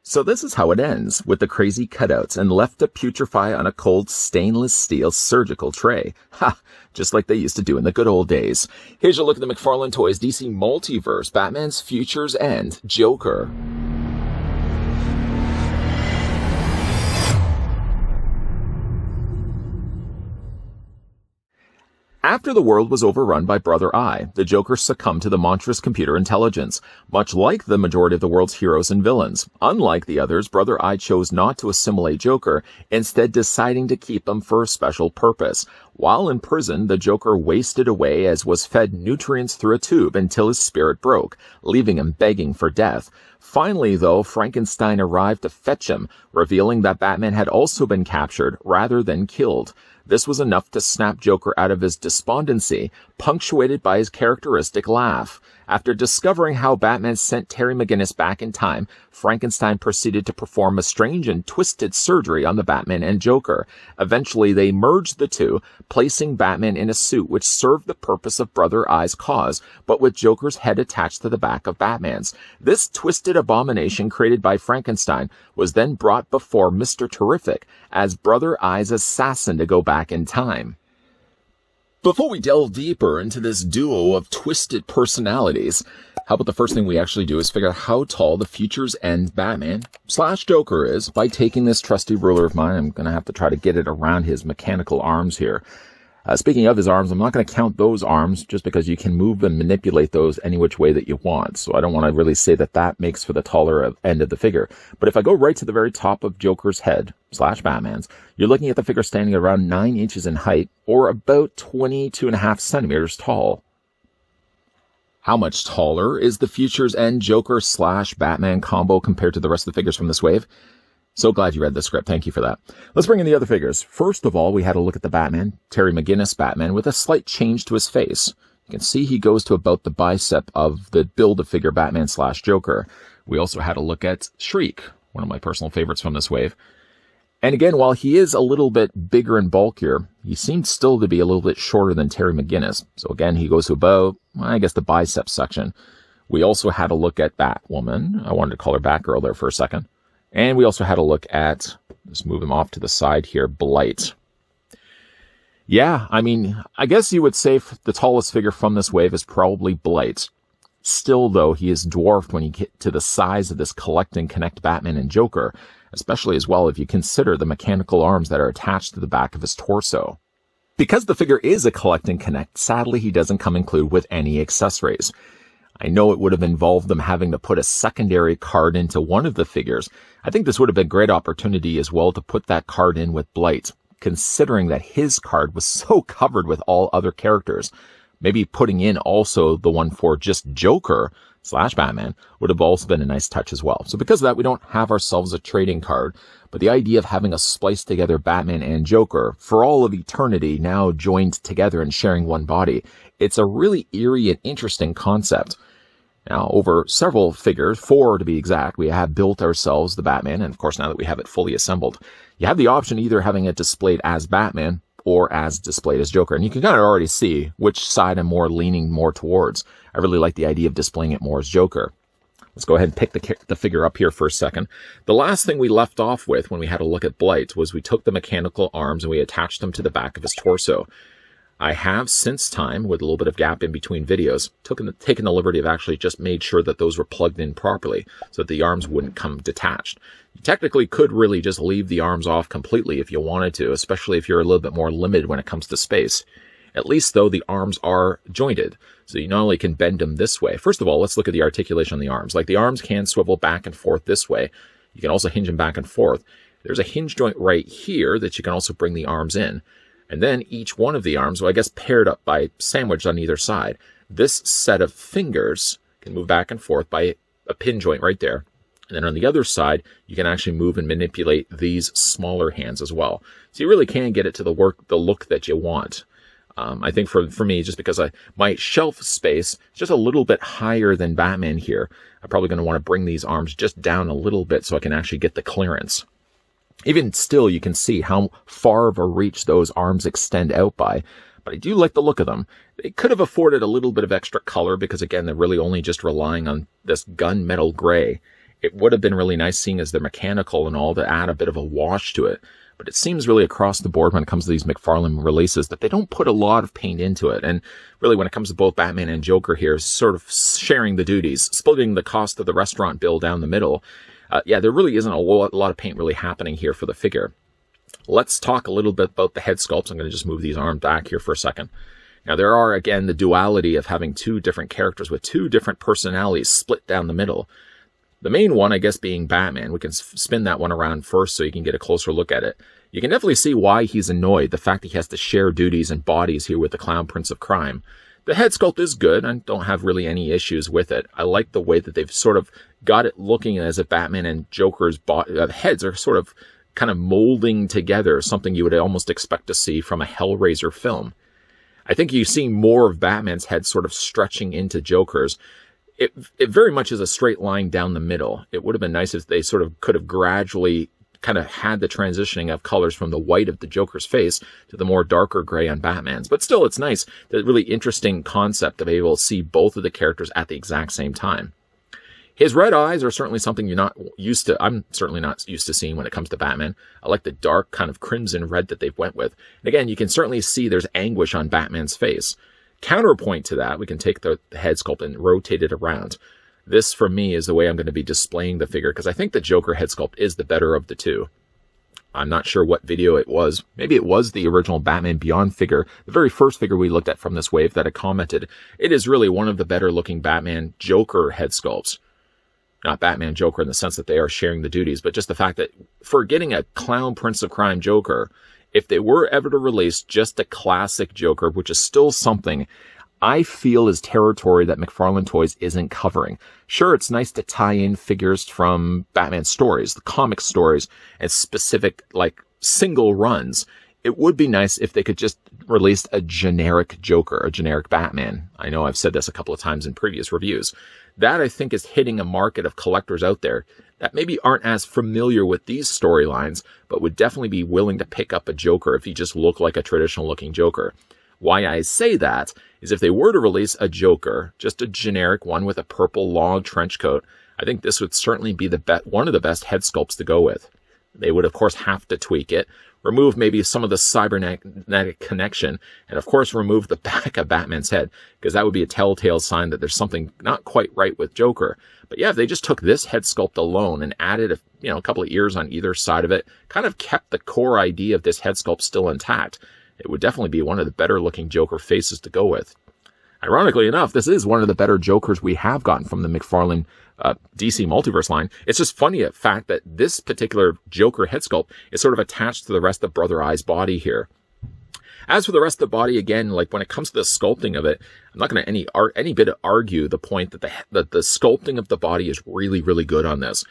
So this is how it ends, with the crazy cutouts and left to putrefy on a cold stainless steel surgical tray. Ha! Just like they used to do in the good old days. Here's your look at the McFarlane Toys DC Multiverse, Batman's Future's End, Joker. After the world was overrun by Brother Eye, the Joker succumbed to the monstrous computer intelligence, much like the majority of the world's heroes and villains. Unlike the others, Brother Eye chose not to assimilate Joker, instead deciding to keep him for a special purpose. While in prison, the Joker wasted away as was fed nutrients through a tube until his spirit broke, leaving him begging for death. Finally, though, Frankenstein arrived to fetch him, revealing that Batman had also been captured rather than killed. This was enough to snap Joker out of his despondency, punctuated by his characteristic laugh. After discovering how Batman sent Terry McGinnis back in time, Frankenstein proceeded to perform a strange and twisted surgery on the Batman and Joker. Eventually, they merged the two, placing Batman in a suit which served the purpose of Brother Eye's cause, but with Joker's head attached to the back of Batman's. This twisted abomination created by Frankenstein was then brought before Mr. Terrific as Brother Eye's assassin to go back in time. Before we delve deeper into this duo of twisted personalities, how about the first thing we actually do is figure out how tall the Future's End Batman / Joker is by taking this trusty ruler of mine. I'm going to have to try to get it around his mechanical arms here. Speaking of his arms, I'm not going to count those arms just because you can move and manipulate those any which way that you want. So I don't want to really say that that makes for the taller end of the figure. But if I go right to the very top of Joker's head / Batman's, you're looking at the figure standing around 9 inches in height or about 22.5 centimeters tall. How much taller is the Future's End Joker / Batman combo compared to the rest of the figures from this wave? So glad you read the script. Thank you for that. Let's bring in the other figures. First of all, we had a look at the Batman, Terry McGinnis Batman, with a slight change to his face. You can see he goes to about the bicep of the Build-A-Figure Batman / Joker. We also had a look at Shriek, one of my personal favorites from this wave. And again, while he is a little bit bigger and bulkier, he seems still to be a little bit shorter than Terry McGinnis. So again, he goes to about, I guess, the bicep section. We also had a look at Batwoman. I wanted to call her Batgirl there for a second. And we also had a look at, let's move him off to the side here, Blight. Yeah, I mean, I guess you would say the tallest figure from this wave is probably Blight. Still, though, he is dwarfed when you get to the size of this Collect and Connect Batman and Joker, especially as well if you consider the mechanical arms that are attached to the back of his torso. Because the figure is a Collect and Connect, sadly he doesn't come included with any accessories. I know it would have involved them having to put a secondary card into one of the figures. I think this would have been a great opportunity as well to put that card in with Blight, considering that his card was so covered with all other characters. Maybe putting in also the one for just Joker / Batman would have also been a nice touch as well. So because of that, we don't have ourselves a trading card, but the idea of having a spliced together Batman and Joker for all of eternity now joined together and sharing one body, it's a really eerie and interesting concept. Now, over several figures, 4 to be exact, we have built ourselves the Batman, and of course now that we have it fully assembled, you have the option of either having it displayed as Batman or as displayed as Joker. And you can kind of already see which side I'm leaning more towards. I really like the idea of displaying it more as Joker. Let's go ahead and pick the figure up here for a second. The last thing we left off with when we had a look at Blight was we took the mechanical arms and we attached them to the back of his torso. I have since time, with a little bit of gap in between videos, taken the liberty of actually just made sure that those were plugged in properly so that the arms wouldn't come detached. You technically could really just leave the arms off completely if you wanted to, especially if you're a little bit more limited when it comes to space. At least, though, the arms are jointed, so you not only can bend them this way. First of all, let's look at the articulation on the arms. Like, the arms can swivel back and forth this way. You can also hinge them back and forth. There's a hinge joint right here that you can also bring the arms in. And then each one of the arms, well, I guess paired up by sandwiched on either side. This set of fingers can move back and forth by a pin joint right there. And then on the other side, you can actually move and manipulate these smaller hands as well. So you really can get it to the look that you want. I think for me, just because my shelf space is just a little bit higher than Batman here, I'm probably going to want to bring these arms just down a little bit so I can actually get the clearance. Even still, you can see how far of a reach those arms extend out by, but I do like the look of them. They could have afforded a little bit of extra color because, again, they're really only just relying on this gunmetal gray. it would have been really nice seeing as they're mechanical and all to add a bit of a wash to it. But it seems really across the board when it comes to these McFarlane releases that they don't put a lot of paint into it. And really when it comes to both Batman and Joker here, sort of sharing the duties, splitting the cost of the restaurant bill down the middle. Yeah, there really isn't a lot of paint really happening here for the figure. Let's talk a little bit about the head sculpts. I'm going to just move these arms back here for a second. Now, there are, again, the duality of having two different characters with two different personalities split down the middle. The main one, I guess, being Batman. We can spin that one around first so you can get a closer look at it. You can definitely see why he's annoyed, the fact that he has to share duties and bodies here with the Clown Prince of Crime. The head sculpt is good. I don't have really any issues with it. I like the way that they've sort of got it looking as if Batman and Joker's heads are sort of kind of molding together, something you would almost expect to see from a Hellraiser film. I think you see more of Batman's head sort of stretching into Joker's. It very much is a straight line down the middle. It would have been nice if they sort of could have gradually kind of had the transitioning of colors from the white of the Joker's face to the more darker gray on Batman's. But still, it's nice. The really interesting concept of being able to see both of the characters at the exact same time. His red eyes are certainly something you're not used to. I'm certainly not used to seeing when it comes to Batman. I like the dark kind of crimson red that they've went with. And again, you can certainly see there's anguish on Batman's face. Counterpoint to that, we can take the head sculpt and rotate it around. This, for me, is the way I'm going to be displaying the figure, because I think the Joker head sculpt is the better of the two. I'm not sure what video it was. Maybe it was the original Batman Beyond figure, the very first figure we looked at from this wave that I commented. It is really one of the better looking Batman Joker head sculpts. Not Batman Joker in the sense that they are sharing the duties, but just the fact that for getting a Clown Prince of Crime Joker, if they were ever to release just a classic Joker, which is still something I feel is territory that McFarlane Toys isn't covering. Sure, it's nice to tie in figures from Batman stories, the comic stories, and specific, like, single runs. It would be nice if they could just release a generic Joker, a generic Batman. I know I've said this a couple of times in previous reviews. That, I think, is hitting a market of collectors out there that maybe aren't as familiar with these storylines, but would definitely be willing to pick up a Joker if he just looked like a traditional-looking Joker. Why I say that is if they were to release a Joker, just a generic one with a purple long trench coat, I think this would certainly be one of the best head sculpts to go with. They would, of course, have to tweak it, remove maybe some of the cybernetic connection, and, of course, remove the back of Batman's head, because that would be a telltale sign that there's something not quite right with Joker. But yeah, if they just took this head sculpt alone and added a couple of ears on either side of it, kind of kept the core idea of this head sculpt still intact, it would definitely be one of the better looking Joker faces to go with. Ironically enough, this is one of the better Jokers we have gotten from the McFarlane DC Multiverse line. It's just funny the fact that this particular Joker head sculpt is sort of attached to the rest of Brother Eye's body here. As for the rest of the body, again, like when it comes to the sculpting of it, I'm not going to any bit argue the point that the sculpting of the body is really, really good on this.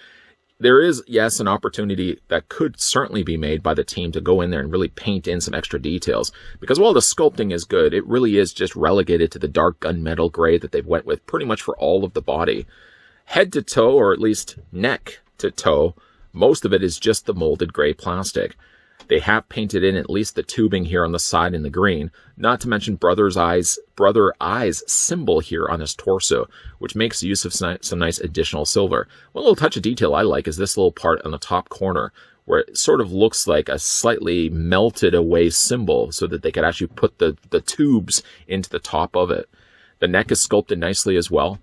There is, yes, an opportunity that could certainly be made by the team to go in there and really paint in some extra details. Because while the sculpting is good, it really is just relegated to the dark gunmetal gray that they've went with pretty much for all of the body. Head to toe, or at least neck to toe, most of it is just the molded gray plastic. They have painted in at least the tubing here on the side in the green, not to mention Brother Eye's symbol here on his torso, which makes use of some nice additional silver. One little touch of detail I like is this little part on the top corner, where it sort of looks like a slightly melted away symbol so that they could actually put the tubes into the top of it. The neck is sculpted nicely as well.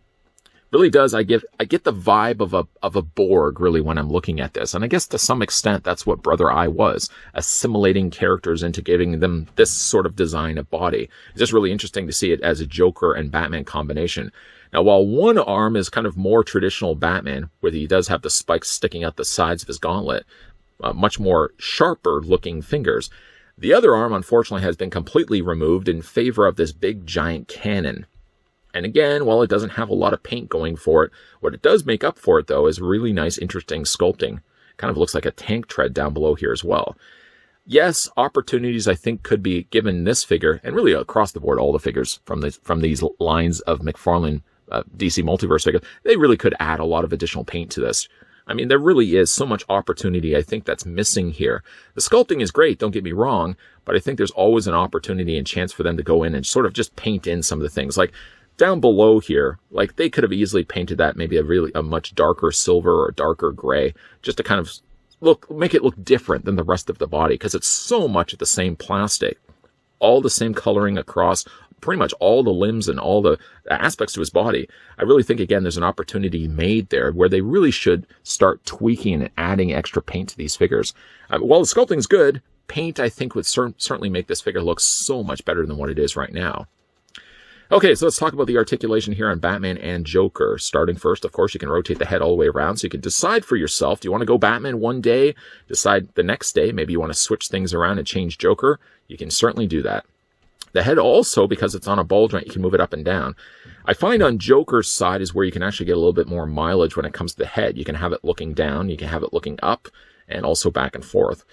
Really does. I get the vibe of a Borg, really, when I'm looking at this. And I guess to some extent, that's what Brother Eye was, assimilating characters into giving them this sort of design of body. It's just really interesting to see it as a Joker and Batman combination. Now, while one arm is kind of more traditional Batman, where he does have the spikes sticking out the sides of his gauntlet, much more sharper looking fingers, the other arm, unfortunately, has been completely removed in favor of this big giant cannon. And again, while it doesn't have a lot of paint going for it, what it does make up for it, though, is really nice, interesting sculpting. Kind of looks like a tank tread down below here as well. Yes, opportunities, I think, could be given this figure, and really across the board, all the figures from these lines of McFarlane DC Multiverse figures, they really could add a lot of additional paint to this. I mean, there really is so much opportunity, I think, that's missing here. The sculpting is great, don't get me wrong, but I think there's always an opportunity and chance for them to go in and sort of just paint in some of the things. Like, down below here, like they could have easily painted that maybe a much darker silver or a darker gray, just to kind of make it look different than the rest of the body, because it's so much of the same plastic, all the same coloring across pretty much all the limbs and all the aspects to his body. I really think, again, there's an opportunity made there where they really should start tweaking and adding extra paint to these figures. While the sculpting is good, paint, I think, would certainly make this figure look so much better than what it is right now. Okay, so let's talk about the articulation here on Batman and Joker. Starting first, of course, you can rotate the head all the way around, so you can decide for yourself. Do you want to go Batman one day, decide the next day, maybe you want to switch things around and change Joker? You can certainly do that. The head also, because it's on a ball joint, you can move it up and down. I find on Joker's side is where you can actually get a little bit more mileage when it comes to the head. You can have it looking down, you can have it looking up, and also back and forth.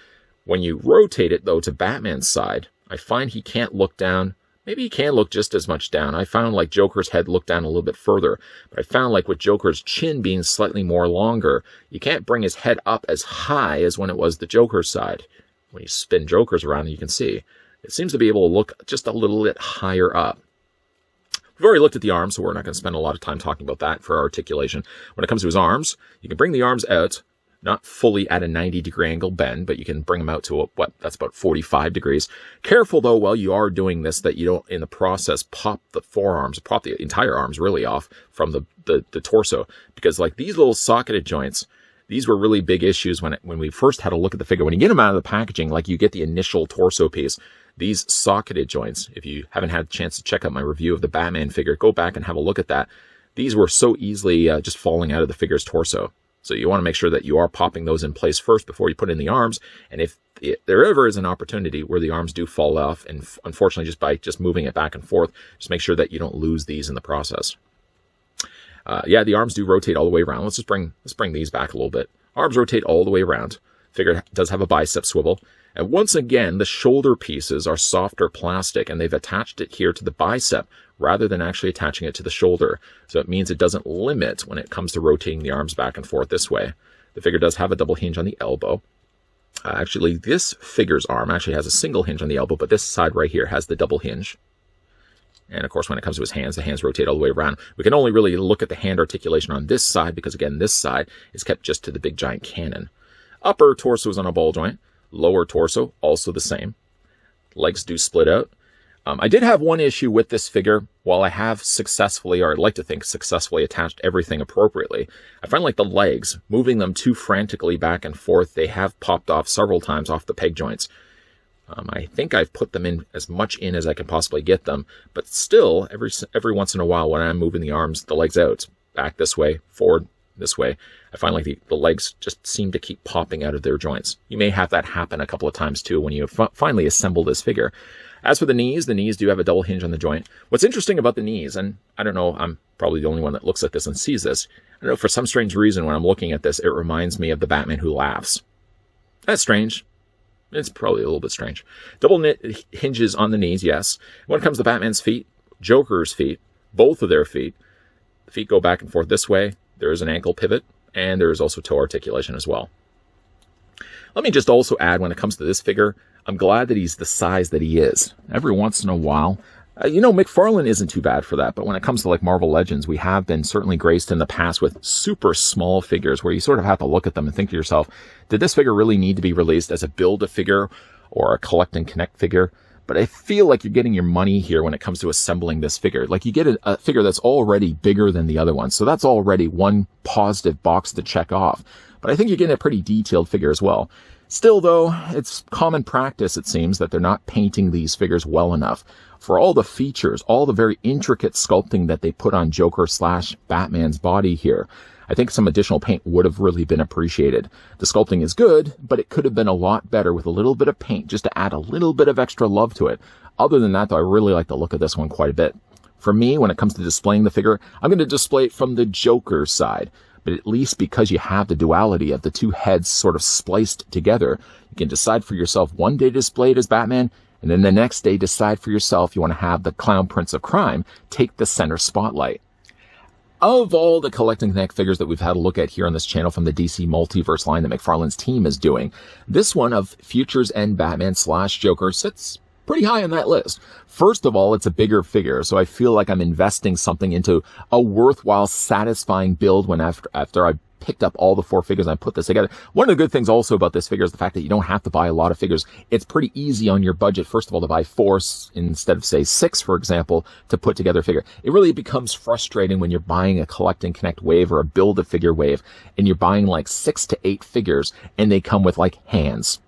When you rotate it, though, to Batman's side, I find he can't look down. Maybe he can look just as much down. I found like Joker's head looked down a little bit further. But I found like with Joker's chin being slightly more longer, you can't bring his head up as high as when it was the Joker's side. When you spin Joker's around, you can see it seems to be able to look just a little bit higher up. We've already looked at the arms, so we're not going to spend a lot of time talking about that for articulation. When it comes to his arms, you can bring the arms out, not fully at a 90-degree angle bend, but you can bring them out to that's about 45 degrees. Careful, though, while you are doing this, that you don't, in the process, pop the forearms, pop the entire arms really off from the torso. Because like these little socketed joints, these were really big issues when we first had a look at the figure. When you get them out of the packaging, like you get the initial torso piece, these socketed joints, if you haven't had a chance to check out my review of the Batman figure, go back and have a look at that. These were so easily just falling out of the figure's torso. So you want to make sure that you are popping those in place first before you put in the arms. And if there ever is an opportunity where the arms do fall off, and unfortunately just by moving it back and forth, just make sure that you don't lose these in the process. Yeah, the arms do rotate all the way around. Let's bring these back a little bit. Arms rotate all the way around. Figure does have a bicep swivel. And once again, the shoulder pieces are softer plastic, and they've attached it here to the bicep rather than actually attaching it to the shoulder. So it means it doesn't limit when it comes to rotating the arms back and forth this way. The figure does have a double hinge on the elbow. Actually, this figure's arm actually has a single hinge on the elbow, but this side right here has the double hinge. And of course, when it comes to his hands, the hands rotate all the way around. We can only really look at the hand articulation on this side because, again, this side is kept just to the big giant cannon. Upper torso is on a ball joint. Lower torso, also the same. Legs do split out. I did have one issue with this figure. While I have successfully, or I'd like to think successfully, attached everything appropriately, I find like the legs, moving them too frantically back and forth, they have popped off several times off the peg joints. I think I've put them in as much in as I can possibly get them, but still, every once in a while when I'm moving the arms, the legs out, back this way, forward this way, I find like the legs just seem to keep popping out of their joints. You may have that happen a couple of times too when you finally assemble this figure. As for the knees do have a double hinge on the joint. What's interesting about the knees, and I don't know, I'm probably the only one that looks at this and sees this. I don't know, for some strange reason when I'm looking at this, it reminds me of the Batman Who Laughs. That's strange. It's probably a little bit strange. Double knit hinges on the knees, yes. When it comes to Batman's feet, Joker's feet, both of their feet, the feet go back and forth this way. There is an ankle pivot, and there is also toe articulation as well. Let me just also add, when it comes to this figure, I'm glad that he's the size that he is. Every once in a while, McFarlane isn't too bad for that, but when it comes to like Marvel Legends, we have been certainly graced in the past with super small figures where you sort of have to look at them and think to yourself, did this figure really need to be released as a Build-A-Figure or a Collect and Connect figure? But I feel like you're getting your money here when it comes to assembling this figure. Like you get a figure that's already bigger than the other one. So that's already one positive box to check off. But I think you're getting a pretty detailed figure as well. Still, though, it's common practice, it seems, that they're not painting these figures well enough. For all the features, all the very intricate sculpting that they put on Joker/Batman's body here, I think some additional paint would have really been appreciated. The sculpting is good, but it could have been a lot better with a little bit of paint just to add a little bit of extra love to it. Other than that, though, I really like the look of this one quite a bit. For me, when it comes to displaying the figure, I'm going to display it from the Joker side. But at least because you have the duality of the two heads sort of spliced together, you can decide for yourself one day to display it as Batman, and then the next day decide for yourself you want to have the Clown Prince of Crime take the center spotlight. Of all the Collect and Connect figures that we've had a look at here on this channel from the DC Multiverse line that McFarlane's team is doing, this one of Futures End Batman/Joker sits pretty high on that list. First of all, it's a bigger figure, so I feel like I'm investing something into a worthwhile, satisfying build when after I picked up all the 4 figures and I put this together. One of the good things also about this figure is the fact that you don't have to buy a lot of figures. It's pretty easy on your budget, first of all, to buy 4 instead of, say, 6, for example, to put together a figure. It really becomes frustrating when you're buying a collect and connect wave or a build a figure wave and you're buying like 6 to 8 figures and they come with like hands,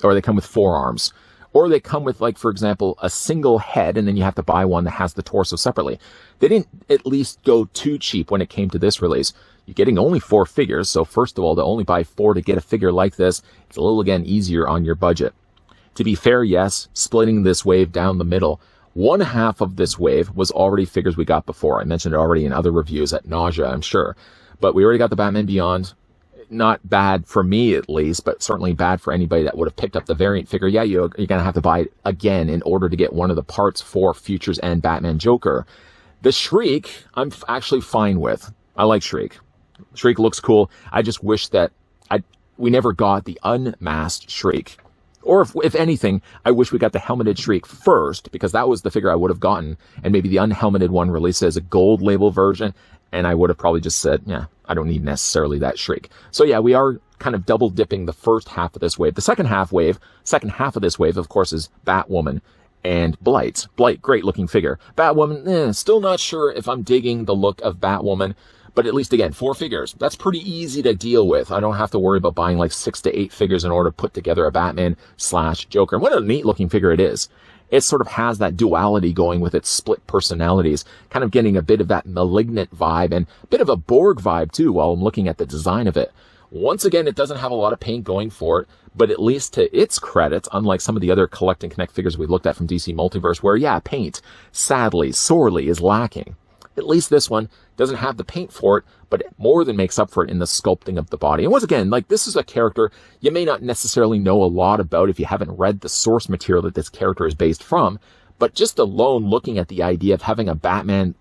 or they come with forearms, or they come with, like, for example, a single head, and then you have to buy one that has the torso separately. They didn't at least go too cheap when it came to this release. You're getting only 4 figures, so first of all, to only buy 4 to get a figure like this, it's a little, again, easier on your budget. To be fair, yes, splitting this wave down the middle, one half of this wave was already figures we got before. I mentioned it already in other reviews at nausea, I'm sure. But we already got the Batman Beyond. Not bad for me, at least, but certainly bad for anybody that would have picked up the variant figure. Yeah, you're going to have to buy it again in order to get one of the parts for Futures and Batman Joker. The Shriek, I'm actually fine with. I like Shriek. Shriek looks cool. I just wish that we never got the unmasked Shriek. Or if anything, I wish we got the helmeted Shriek first, because that was the figure I would have gotten, and maybe the unhelmeted one released as a gold label version, and I would have probably just said, yeah, I don't need necessarily that Shriek. So yeah, we are kind of double dipping the first half of this wave. The second half of this wave, of course, is Batwoman and Blight. Blight, great looking figure. Batwoman, still not sure if I'm digging the look of Batwoman, but at least, again, 4 figures. That's pretty easy to deal with. I don't have to worry about buying like 6 to 8 figures in order to put together a Batman/Joker. And what a neat looking figure it is. It sort of has that duality going with its split personalities, kind of getting a bit of that malignant vibe and a bit of a Borg vibe too while I'm looking at the design of it. Once again, it doesn't have a lot of paint going for it, but at least to its credit, unlike some of the other collect and connect figures we looked at from DC Multiverse, where yeah, paint, sadly, sorely is lacking. At least this one doesn't have the paint for it, but it more than makes up for it in the sculpting of the body. And once again, like, this is a character you may not necessarily know a lot about if you haven't read the source material that this character is based from, but just alone looking at the idea of having a Batman/Joker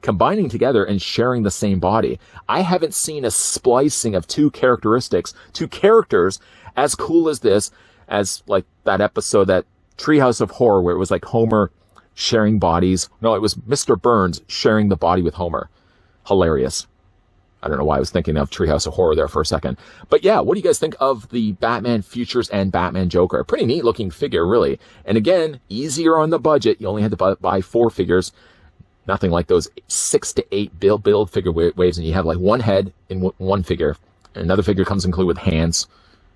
combining together and sharing the same body. I haven't seen a splicing of two characters as cool as this, as like that episode, that Treehouse of Horror, where it was like Homer sharing bodies. No, it was Mr. Burns sharing the body with Homer. Hilarious. I don't know why I was thinking of Treehouse of Horror there for a second. But yeah, what do you guys think of the Batman Futures and Batman Joker? A pretty neat looking figure, really. And again, easier on the budget. You only had to buy 4 figures. Nothing like those 6 to 8 build figure waves, and you have like one head in one figure. And another figure comes included with hands.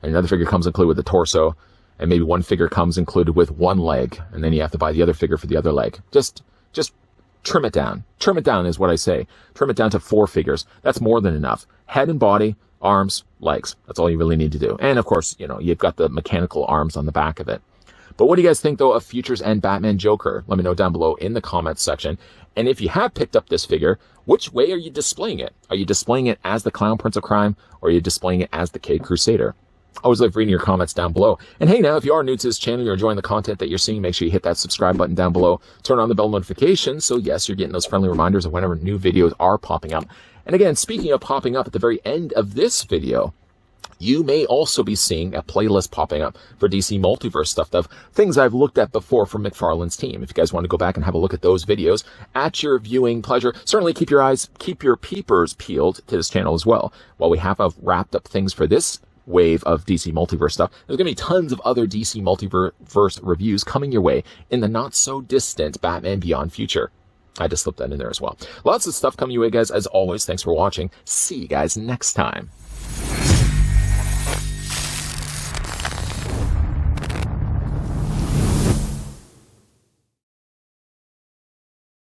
And another figure comes included with the torso. And maybe one figure comes included with one leg, and then you have to buy the other figure for the other leg. Just trim it down. Trim it down is what I say. Trim it down to 4 figures. That's more than enough. Head and body, arms, legs. That's all you really need to do. And of course, you know, you've got the mechanical arms on the back of it. But what do you guys think, though, of Futures and Batman Joker? Let me know down below in the comments section. And if you have picked up this figure, which way are you displaying it? Are you displaying it as the Clown Prince of Crime, or are you displaying it as the Cape Crusader? I always love reading your comments down below. And hey, now, if you are new to this channel, you're enjoying the content that you're seeing, make sure you hit that subscribe button down below. Turn on the bell notifications, so yes, you're getting those friendly reminders of whenever new videos are popping up. And again, speaking of popping up, at the very end of this video, you may also be seeing a playlist popping up for DC Multiverse stuff of things I've looked at before from McFarlane's team. If you guys want to go back and have a look at those videos at your viewing pleasure, certainly keep your peepers peeled to this channel as well. While we have wrapped up things for this wave of DC Multiverse stuff, there's going to be tons of other DC Multiverse reviews coming your way in the not so distant Batman Beyond future. I just slipped that in there as well. Lots of stuff coming your way, guys. As always, thanks for watching. See you guys next time.